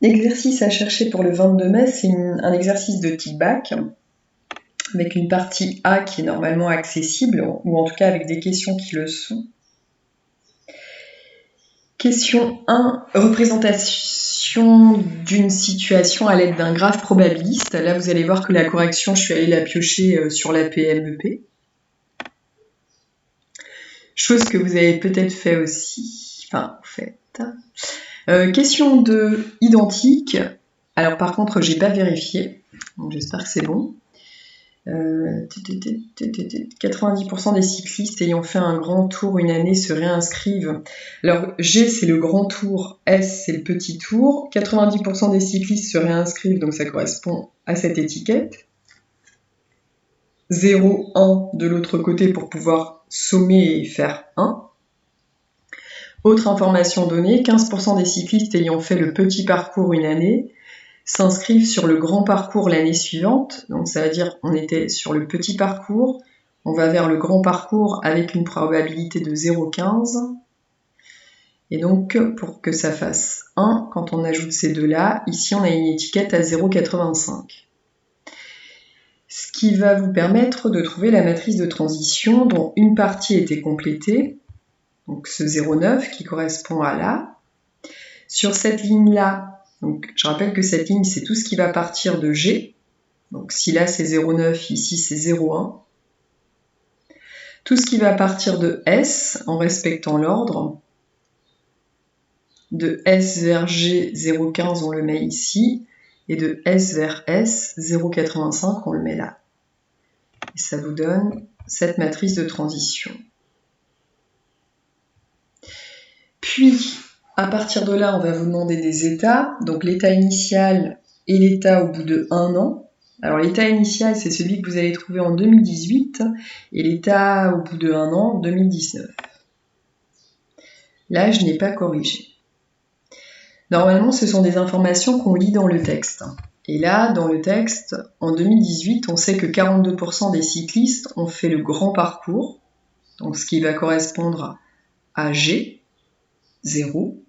L'exercice à chercher pour le 22 mai, c'est un exercice de type bac, avec une partie A qui est normalement accessible, ou en tout cas avec des questions qui le sont. Question 1, représentation d'une situation à l'aide d'un graphe probabiliste. Là, vous allez voir que la correction, je suis allée la piocher sur la PMEP. Chose que vous avez peut-être fait aussi. Enfin, vous faites. Question 2, identique. Alors par contre, j'ai pas vérifié. Donc j'espère que c'est bon. 90% des cyclistes ayant fait un grand tour une année se réinscrivent. Alors G c'est le grand tour, S c'est le petit tour. 90% des cyclistes se réinscrivent, donc ça correspond à cette étiquette. 0, 1 de l'autre côté pour pouvoir sommer et faire 1. Autre information donnée, 15% des cyclistes ayant fait le petit parcours une année s'inscrivent sur le grand parcours l'année suivante. Donc ça veut dire qu'on était sur le petit parcours, on va vers le grand parcours avec une probabilité de 0,15. Et donc pour que ça fasse 1, quand on ajoute ces deux-là, ici on a une étiquette à 0,85. Ce qui va vous permettre de trouver la matrice de transition dont une partie était complétée, donc ce 0,9 qui correspond à là. Sur cette ligne-là, donc, je rappelle que cette ligne, c'est tout ce qui va partir de G. Donc si là c'est 0,9, ici c'est 0,1. Tout ce qui va partir de S, en respectant l'ordre. De S vers G, 0,15, on le met ici. Et de S vers S, 0,85, on le met là. Et ça vous donne cette matrice de transition. Puis, à partir de là, on va vous demander des états. Donc l'état initial et l'état au bout de 1 an. Alors l'état initial, c'est celui que vous allez trouver en 2018 et l'état au bout de 1 an, 2019. Là, je n'ai pas corrigé. Normalement, ce sont des informations qu'on lit dans le texte. Et là, dans le texte, en 2018, on sait que 42% des cyclistes ont fait le grand parcours, donc ce qui va correspondre à G, 0.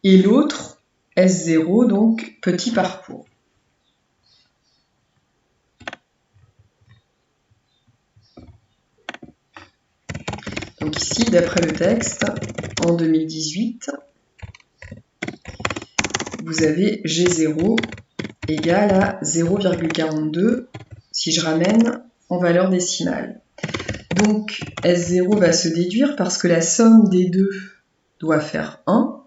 Et l'autre, S0, donc petit parcours. Donc ici, d'après le texte, en 2018, vous avez G0 égale à 0,42 si je ramène en valeur décimale. Donc S0 va se déduire parce que la somme des deux doit faire 1.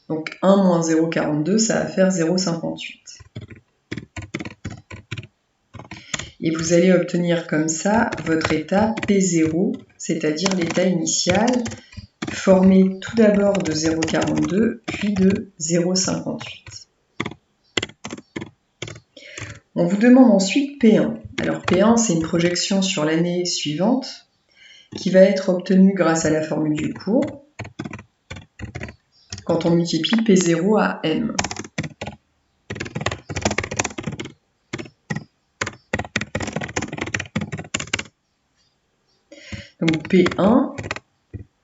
Donc 1 moins 0,42, ça va faire 0,58. Et vous allez obtenir comme ça votre état P0, c'est-à-dire l'état initial, formé tout d'abord de 0,42, puis de 0,58. On vous demande ensuite P1. Alors P1, c'est une projection sur l'année suivante qui va être obtenue grâce à la formule du cours quand on multiplie P0 à M. Donc P1,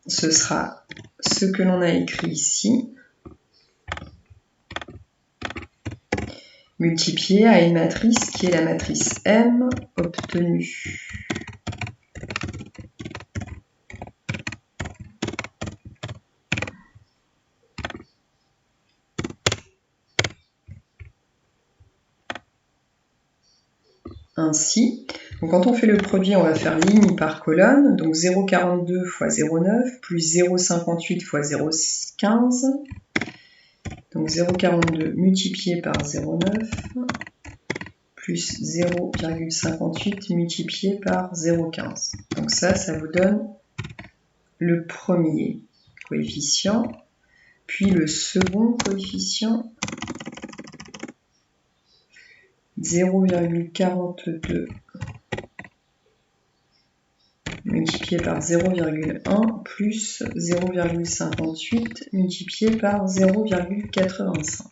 ce sera ce que l'on a écrit ici, multiplié à une matrice qui est la matrice M obtenue. Ainsi, donc quand on fait le produit, on va faire ligne par colonne, donc 0,42 fois 0,9 plus 0,58 fois 0,15, donc 0,42 multiplié par 0,9 plus 0,58 multiplié par 0,15. Donc ça vous donne le premier coefficient, puis le second coefficient, 0,42 multiplié par 0,1 plus 0,58 multiplié par 0,85.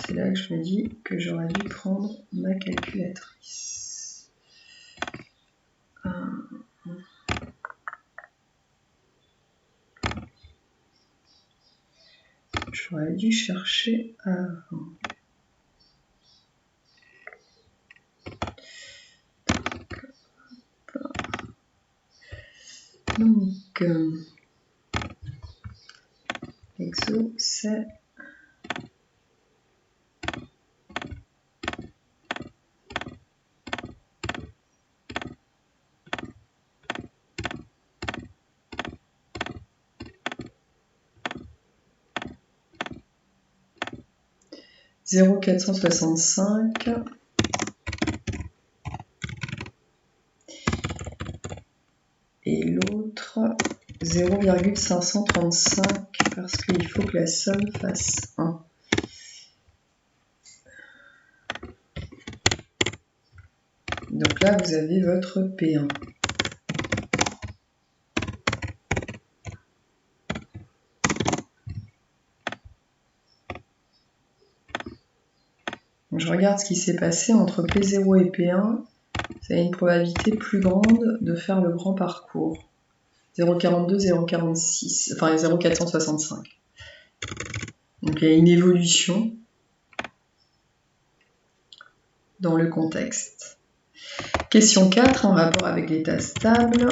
C'est là que je me dis que j'aurais dû prendre ma calculatrice. J'aurais dû chercher avant. Donc, l'exo, c'est 0,465 et l'autre 0,535 parce qu'il faut que la somme fasse 1. Donc là, vous avez votre P1. Donc je regarde ce qui s'est passé entre P0 et P1. Vous avez une probabilité plus grande de faire le grand parcours. 0,42, 0,46, enfin 0,465. Donc il y a une évolution dans le contexte. Question 4, en rapport avec l'état stable.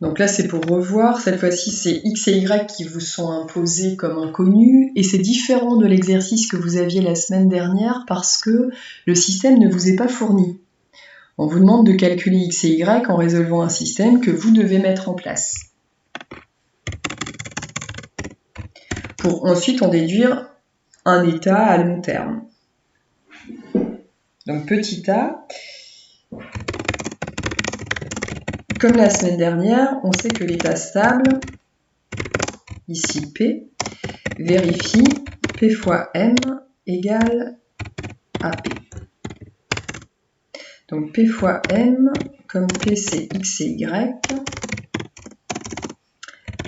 Donc là, c'est pour revoir. Cette fois-ci, c'est X et Y qui vous sont imposés comme inconnus. Et c'est différent de l'exercice que vous aviez la semaine dernière parce que le système ne vous est pas fourni. On vous demande de calculer X et Y en résolvant un système que vous devez mettre en place. Pour ensuite en déduire un état à long terme. Donc petit a, comme la semaine dernière, on sait que l'état stable, ici P, vérifie P fois M égale à P. Donc P fois M, comme P c'est X et Y,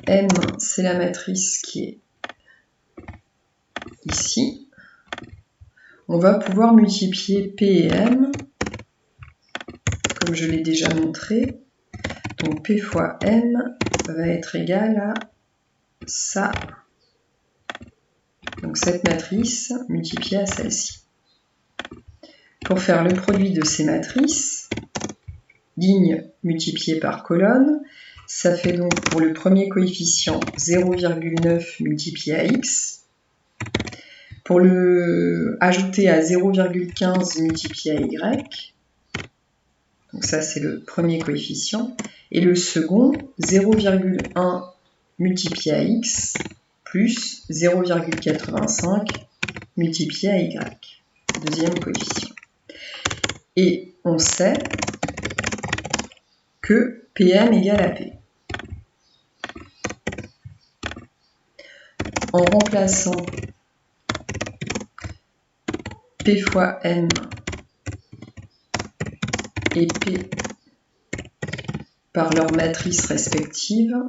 M c'est la matrice qui est ici. On va pouvoir multiplier P et M, comme je l'ai déjà montré. Donc P fois M va être égal à ça. Donc cette matrice multipliée à celle-ci. Pour faire le produit de ces matrices, ligne multipliée par colonne, ça fait donc pour le premier coefficient 0,9 multiplié à x. Pour le ajouter à 0,15 multiplié à y. Donc ça c'est le premier coefficient. Et le second, 0,1 multiplié à x plus 0,85 multiplié à y. Deuxième coefficient. Et on sait que PM égale à P. En remplaçant P fois M et P par leurs matrices respectives,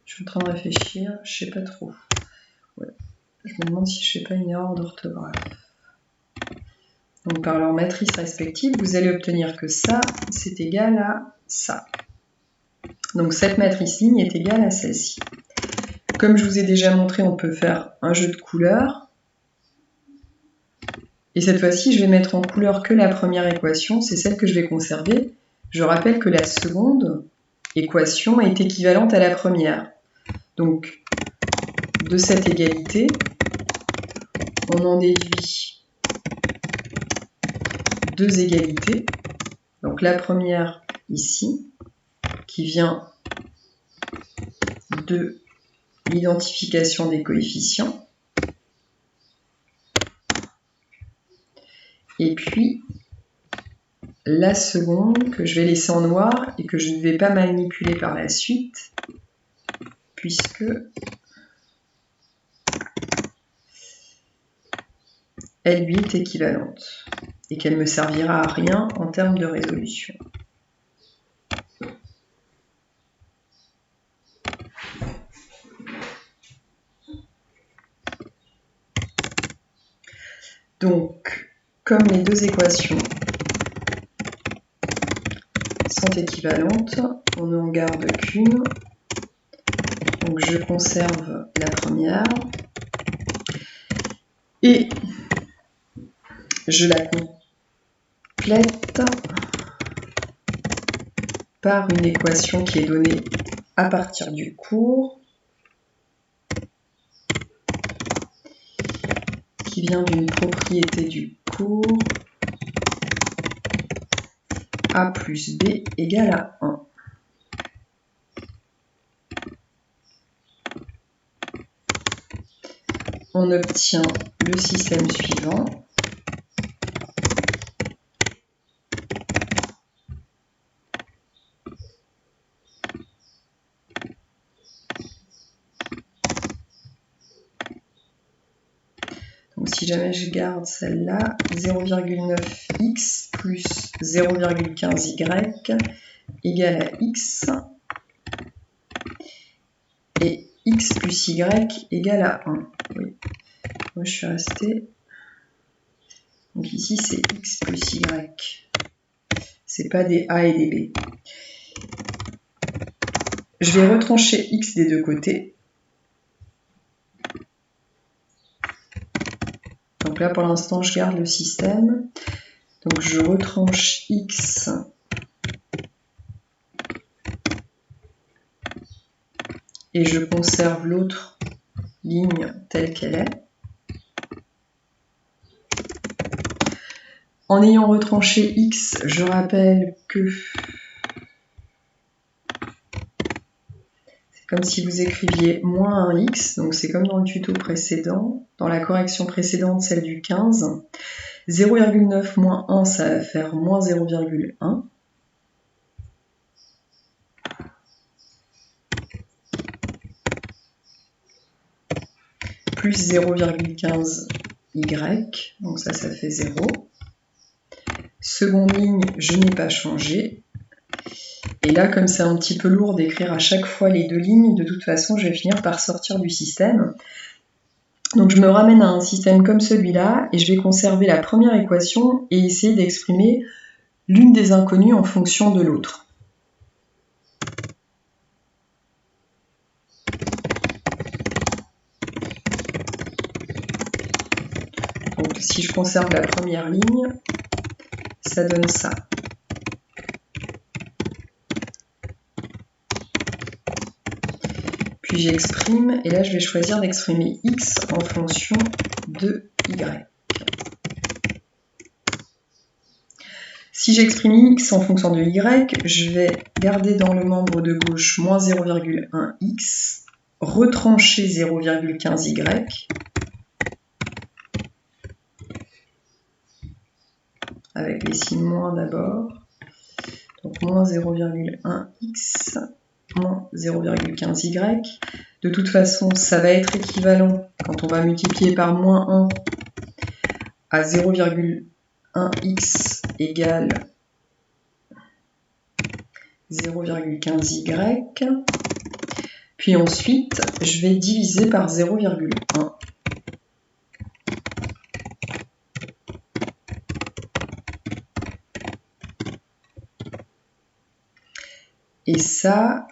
je suis en train de réfléchir, je ne sais pas trop. Ouais. Je me demande si je ne fais pas une erreur d'orthographe. Donc par leurs matrices respectives, vous allez obtenir que ça, c'est égal à ça. Donc cette matrice ligne est égale à celle-ci. Comme je vous ai déjà montré, on peut faire un jeu de couleurs. Et cette fois-ci, je vais mettre en couleur que la première équation, c'est celle que je vais conserver. Je rappelle que la seconde équation est équivalente à la première. Donc, de cette égalité, on en déduit deux égalités. Donc la première ici, qui vient de l'identification des coefficients. Et puis, la seconde que je vais laisser en noir et que je ne vais pas manipuler par la suite, puisque elle lui est équivalente et qu'elle ne me servira à rien en termes de résolution. Donc, comme les deux équations sont équivalentes, on n'en garde qu'une. Donc je conserve la première et je la complète par une équation qui est donnée à partir du cours, qui vient d'une propriété du cours, A plus B égale à 1. On obtient le système suivant. Donc si jamais je garde celle-là, 0,9x plus 0,15y égale à x, et x plus y égale à 1. Oui. Moi je suis restée. Donc ici c'est x plus y. C'est pas des a et des b. Je vais retrancher x des deux côtés. Donc là pour l'instant je garde le système. Donc je retranche x et je conserve l'autre ligne telle qu'elle est. En ayant retranché x, je rappelle que c'est comme si vous écriviez moins 1x, donc c'est comme dans le tuto précédent, dans la correction précédente, celle du 15. 0,9 moins 1, ça va faire moins 0,1. Plus 0,15y, donc ça fait 0. Seconde ligne, je n'ai pas changé. Et là, comme c'est un petit peu lourd d'écrire à chaque fois les deux lignes, de toute façon, je vais finir par sortir du système. Donc je me ramène à un système comme celui-là, et je vais conserver la première équation et essayer d'exprimer l'une des inconnues en fonction de l'autre. Donc si je conserve la première ligne, ça donne ça. Puis j'exprime, et là je vais choisir d'exprimer x en fonction de y. Si j'exprime x en fonction de y, je vais garder dans le membre de gauche moins 0,1x, retrancher 0,15y, avec les signes moins d'abord, donc moins 0,1x, moins 0,15y. De toute façon, ça va être équivalent, quand on va multiplier par moins 1, à 0,1x égale 0,15y. Puis ensuite, je vais diviser par 0,1. Et ça,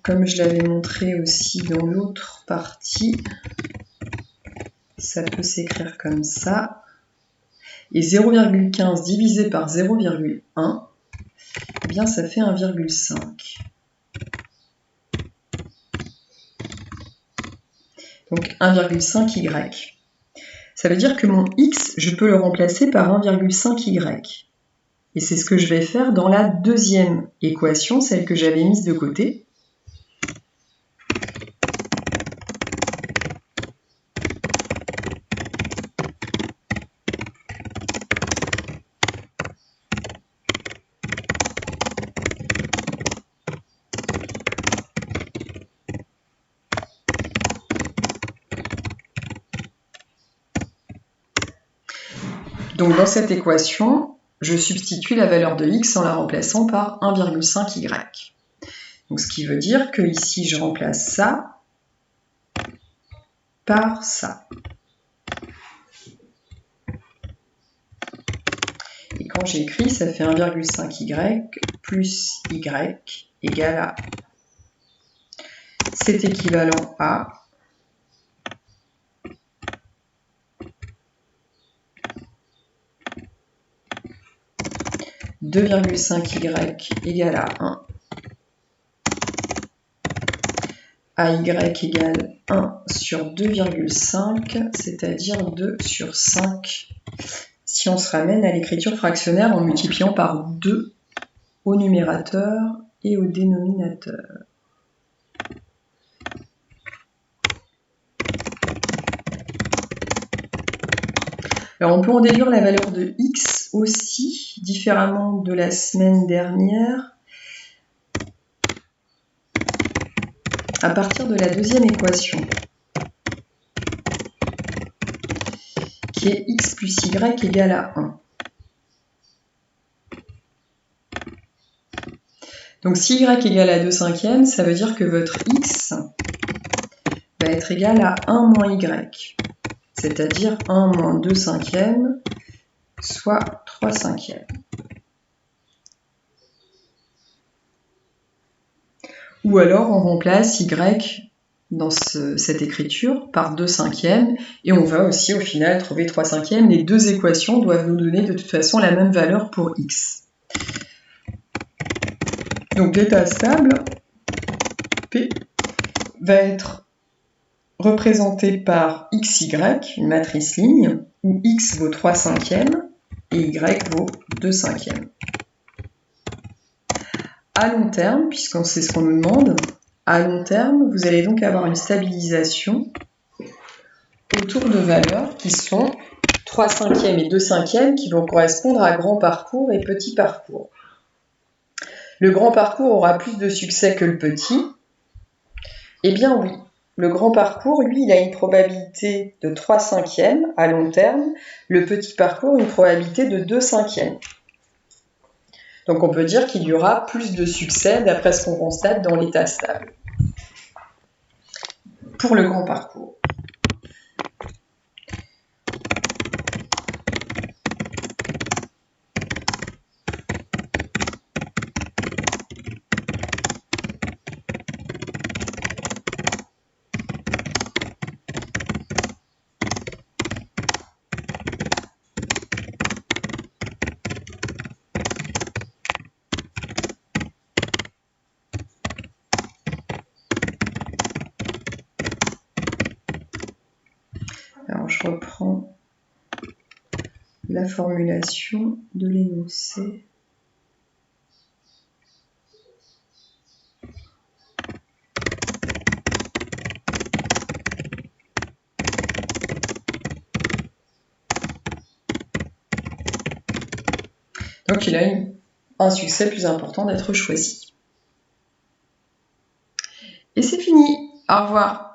comme je l'avais montré aussi dans l'autre partie, ça peut s'écrire comme ça. Et 0,15 divisé par 0,1, eh bien ça fait 1,5. Donc 1,5y. Ça veut dire que mon x, je peux le remplacer par 1,5y. Et c'est ce que je vais faire dans la deuxième équation, celle que j'avais mise de côté. Donc dans cette équation, je substitue la valeur de x en la remplaçant par 1,5y. Donc ce qui veut dire que ici je remplace ça par ça. quand j'écris, ça fait 1,5y plus y égale à. C'est équivalent à 2,5y égale à 1. AY égale 1 sur 2,5, c'est-à-dire 2 sur 5. Si on se ramène à l'écriture fractionnaire en multipliant par 2 au numérateur et au dénominateur. Alors on peut en déduire la valeur de x aussi, différemment de la semaine dernière, à partir de la deuxième équation, qui est x plus y égale à 1. Donc si y égale à 2/5, ça veut dire que votre x va être égal à 1 moins y, c'est-à-dire 1 moins 2/5, soit 3/5. Ou alors on remplace y dans cette écriture par 2/5 et on va aussi au final trouver 3/5. Les deux équations doivent nous donner de toute façon la même valeur pour x. Donc l'état stable, P, va être représenté par xy, une matrice ligne, où x vaut 3/5 et y vaut 2/5. À long terme, puisqu'on sait ce qu'on nous demande, à long terme, vous allez donc avoir une stabilisation autour de valeurs qui sont 3/5 et 2/5 qui vont correspondre à grand parcours et petit parcours. Le grand parcours aura plus de succès que le petit. Eh bien oui, le grand parcours, lui, il a une probabilité de 3/5 à long terme, le petit parcours une probabilité de 2/5. Donc on peut dire qu'il y aura plus de succès d'après ce qu'on constate dans l'état stable pour le grand parcours. Alors je reprends la formulation de l'énoncé. Donc il a un succès plus important d'être choisi. Et c'est fini. Au revoir.